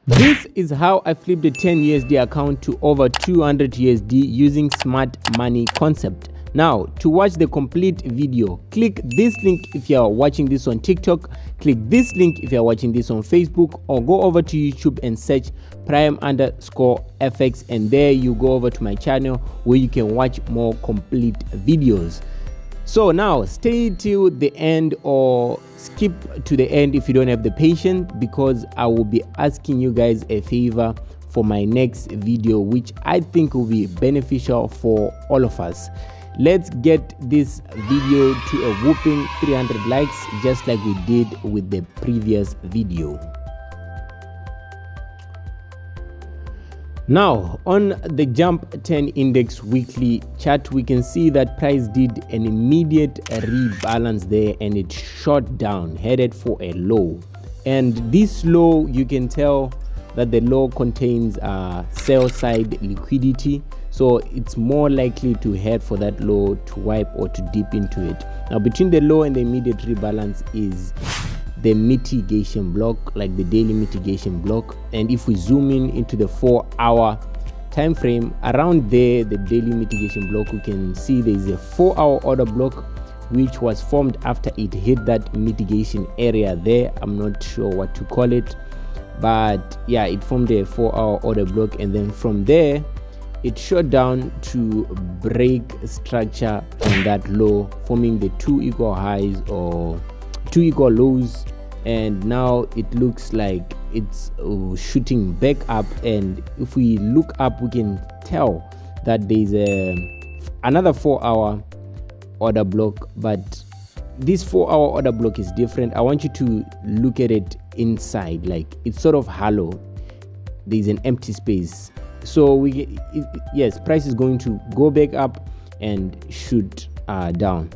This is how I flipped a 10 USD account to over 200 USD using smart money concept. Now, to watch the complete video, click this link if you are watching this on TikTok, click this link if you are watching this on Facebook, or go over to YouTube and search prime_fx, and there you go over to my channel where you can watch more complete videos. So now stay till the end or skip to the end if you don't have the patience, because I will be asking you guys a favor for my next video, which I think will be beneficial for all of us. Let's get this video to a whooping 300 likes, just like we did with the previous video. Now, on the Jump 10 Index weekly chart, we can see that price did an immediate rebalance there and it shot down, headed for a low. And this low, you can tell that the low contains sell side liquidity, so it's more likely to head for that low to wipe or to dip into it. Now, between the low and the immediate rebalance is the mitigation block, like the daily mitigation block. And if we zoom in into the 4-hour time frame, around there, the daily mitigation block, we can see there is a 4-hour order block which was formed after it hit that mitigation area there. I'm not sure what to call it, but yeah, it formed a 4-hour order block, and then from there it shot down to break structure on that low, forming the 2 equal highs or 2 equal lows. And now it looks like it's shooting back up, and if we look up, we can tell that there's another 4-hour order block, but this 4-hour order block is different. I want you to look at it inside, like it's sort of hollow. There's an empty space, so yes, price is going to go back up and shoot down,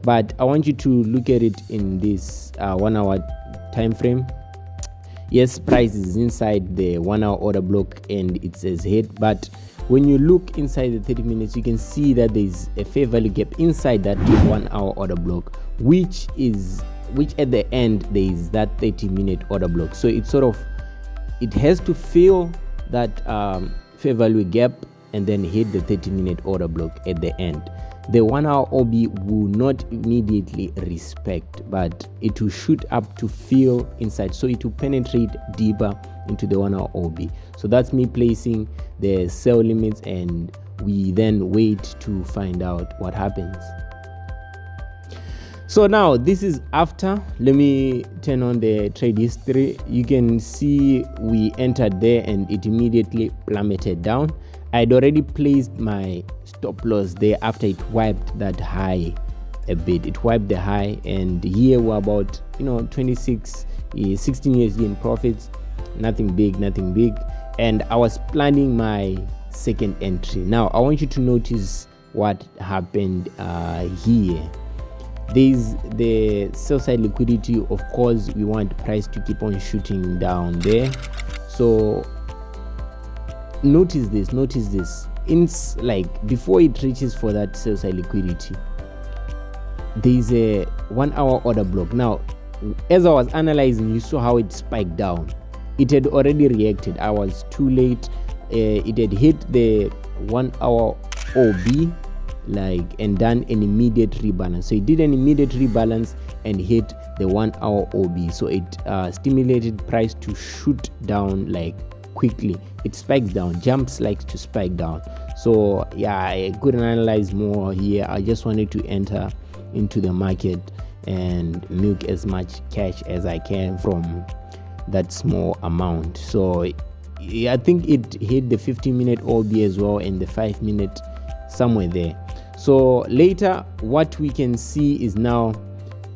but I want you to look at it in this 1-hour time frame. Yes, price is inside the 1-hour order block and it says hit, but when you look inside the 30 minutes, you can see that there's a fair value gap inside that 1-hour order block, which at the end there is that 30-minute order block. So it has to fill that fair value gap and then hit the 30-minute order block at the end. The 1-hour OB will not immediately respect, but it will shoot up to fill inside, so it will penetrate deeper into the 1-hour OB. So that's me placing the sell limits, and we then wait to find out what happens. So now this is after. Let me turn on the trade history. You can see we entered there and it immediately plummeted down. I'd already placed my stop loss there after it wiped that high a bit. It wiped the high, and here we're about 16 USD in profits. Nothing big. And I was planning my second entry. Now I want you to notice what happened here. There's the sell side liquidity. Of course, we want price to keep on shooting down there. So notice this. Like before it reaches for that sell side liquidity, there's a 1-hour order block. Now, as I was analyzing, you saw how it spiked down. It had already reacted. I was too late. It had hit the 1-hour OB and done an immediate rebalance. So it did an immediate rebalance and hit the 1-hour OB. So it stimulated price to shoot down quickly. It spikes down. Jumps likes to spike down. So yeah, I couldn't analyze more here. I just wanted to enter into the market and milk as much cash as I can from that small amount. So yeah, I think it hit the 15-minute OB as well and the 5-minute somewhere there. So later what we can see is now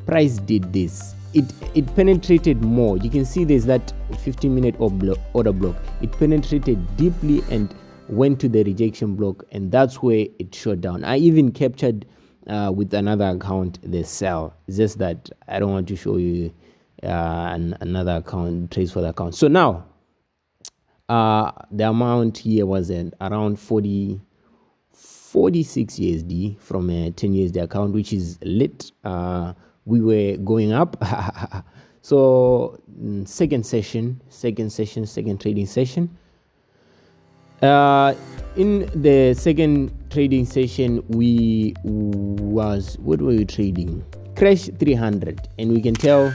price did this. It penetrated more. You can see there's that 15-minute order block. It penetrated deeply and went to the rejection block, and that's where it shot down. I even captured with another account the sell. It's just that I don't want to show you another account, trace for the account. So now the amount here was at around 46 USD from a 10 USD account, which is lit. We were going up. So second trading session. In the second trading session, what were we trading? Crash 300, and we can tell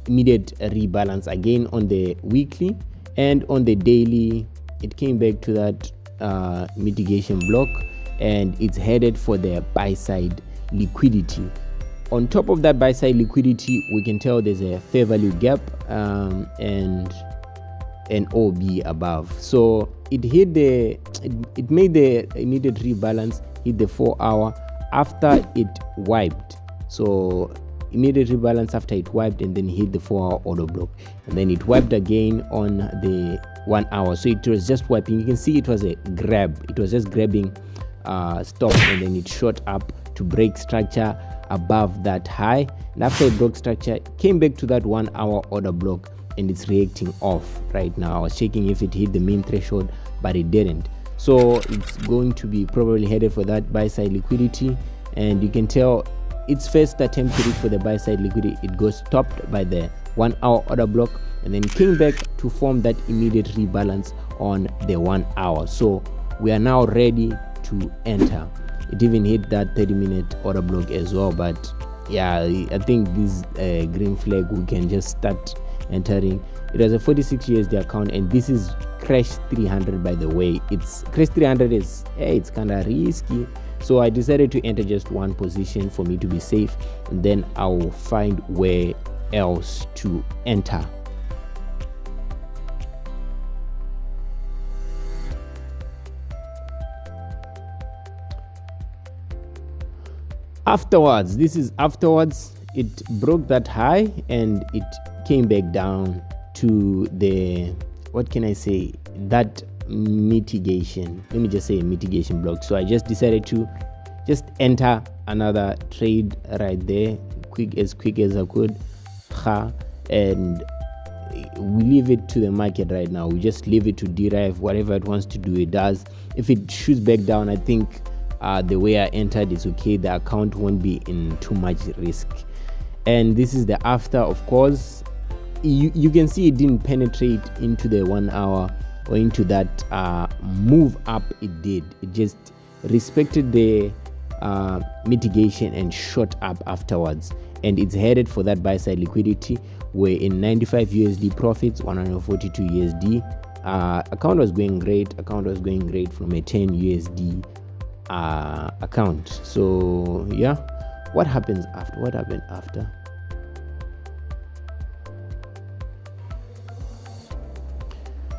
immediate rebalance again on the weekly, and on the daily it came back to that mitigation block, and it's headed for the buy side liquidity. On top of that buy side liquidity, we can tell there's a fair value gap and an OB above. So it hit it made the immediate rebalance, hit the 4 hour after it wiped. So immediate rebalance after it wiped, and then hit the 4 hour order block, and then it wiped again on the 1 hour. So it was just wiping. You can see it was a grab. It was just grabbing stop, and then it shot up to break structure above that high, and after it broke structure, it came back to that 1 hour order block, and it's reacting off right now. I was checking if it hit the main threshold, but it didn't. So it's going to be probably headed for that buy side liquidity, and you can tell its first attempt to reach for the buy side liquidity, it got stopped by the 1 hour order block, and then came back to form that immediate rebalance on the 1 hour. So we are now ready to enter. It even hit that 30-minute order block as well, but yeah, I think this green flag, we can just start entering. It was a 46 USD account, and this is Crash 300, by the way. It's Crash 300 is it's kind of risky, so I decided to enter just one position for me to be safe, and then I'll find where else to enter. Afterwards, it broke that high, and it came back down to the, what can I say, that mitigation, let me just say mitigation block. So I just decided to just enter another trade right there, quick as I could, and we leave it to the market right now. We just leave it to Deriv. Whatever it wants to do, it does. If it shoots back down, I think the way I entered is okay. The account won't be in too much risk. And this is the after. Of course, you can see it didn't penetrate into the 1 hour or into that move up. It did. It just respected the mitigation and shot up afterwards, and it's headed for that buy side liquidity. We're in 95 USD profits, 142 USD. Account was going great from a 10 USD account. So yeah, what happened after?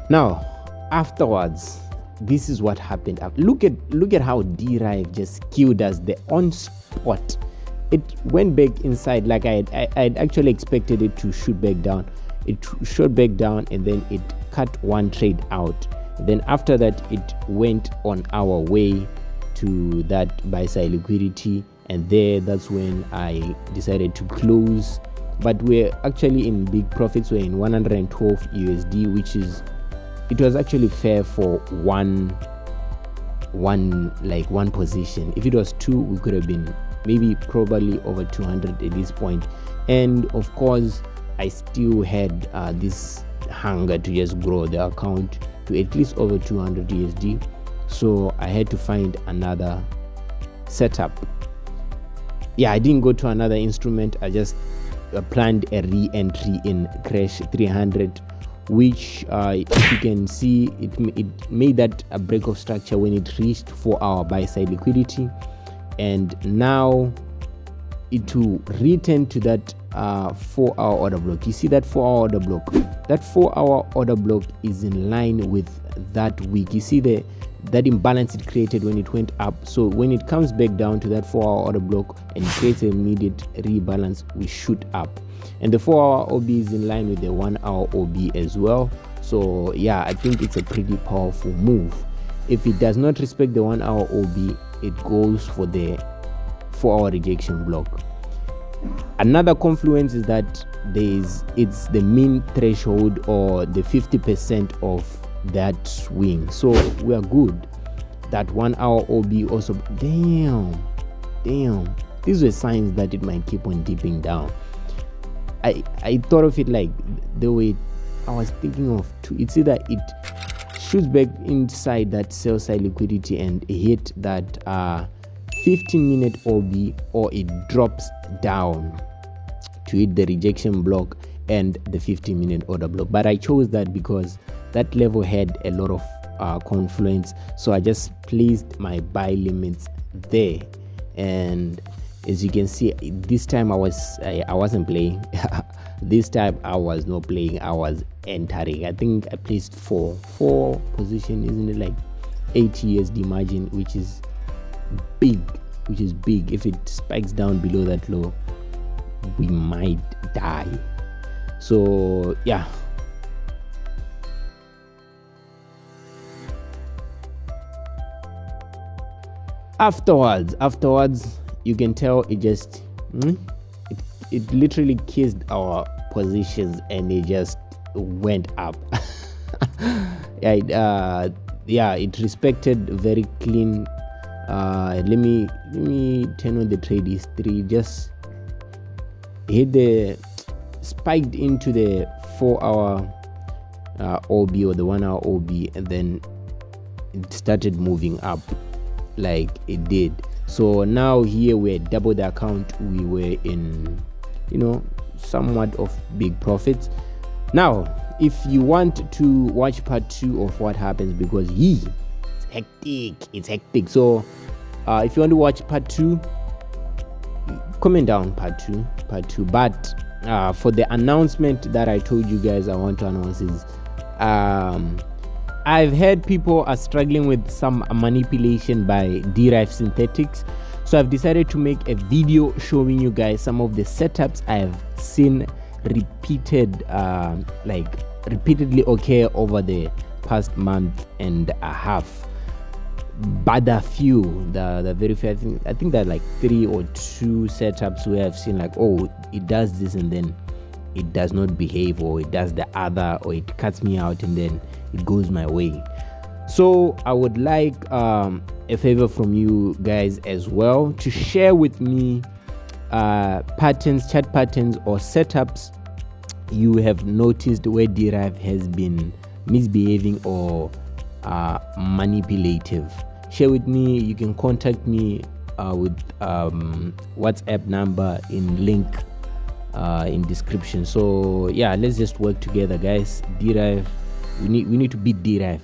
Now afterwards, this is what happened. Look at how Deriv just killed us the on spot. It went back inside. Like I'd actually expected it to shoot back down. It shot back down, and then it cut one trade out. Then after that, it went on our way to that buy side liquidity, and that's when I decided to close. But we're actually in big profits. We're in 112 USD, which is, it was actually fair for one position. If it was two, we could have been maybe probably over 200 at this point. And of course, I still had this hunger to just grow the account to at least over 200 USD. So I had to find another setup. Yeah, I didn't go to another instrument. I just planned a re-entry in Crash 300, which if you can see, it made that a break of structure when it reached 4 hour buy side liquidity, and now it will return to that 4 hour order block. You see that 4 hour order block? That 4 hour order block is in line with that week. You see that imbalance it created when it went up. So when it comes back down to that 4 hour order block and it creates an immediate rebalance, we shoot up. And the 4 hour OB is in line with the 1 hour OB as well. So yeah, I think it's a pretty powerful move. If it does not respect the 1 hour OB, it goes for the 4 hour rejection block. Another confluence is that it's the mean threshold, or the 50% of that swing. So we are good. That 1 hour OB also, damn, these were signs that it might keep on dipping down. I thought of it like the way I was thinking of two. It's either it shoots back inside that sell side liquidity and hit that 15-minute OB, or it drops down to hit the rejection block and the 15-minute order block. But I chose that because that level had a lot of confluence, so I just placed my buy limits there. And as you can see, this time I wasn't playing. This time I was not playing, I was entering. I think I placed four position, isn't it, like 80 USD margin, which is big. If it spikes down below that low, we might die. So yeah, afterwards you can tell it just it literally kissed our positions and it just went up. It respected very clean. Let me turn on the trade history. Just hit the spiked into the 4-hour OB or the 1-hour OB, and then it started moving up like it did. So now here we're double the account. We were in, somewhat of big profits. Now if you want to watch part 2 of what happens, because it's hectic, so if you want to watch part 2, comment down part 2. But for the announcement that I told you guys I want to announce is I've heard people are struggling with some manipulation by Deriv synthetics, so I've decided to make a video showing you guys some of the setups I've seen repeatedly occur over the past month and a half. But a few, the very few, I think there are like 3 or 2 setups where I've seen like, oh, it does this and then it does not behave, or it does the other, or it cuts me out and then it goes my way. So I would like a favor from you guys as well, to share with me patterns, chart patterns, or setups you have noticed where Deriv has been misbehaving or manipulative. Share with me. You can contact me with WhatsApp number in link in description. So yeah, let's just work together, guys. Deriv, we need to beat Deriv.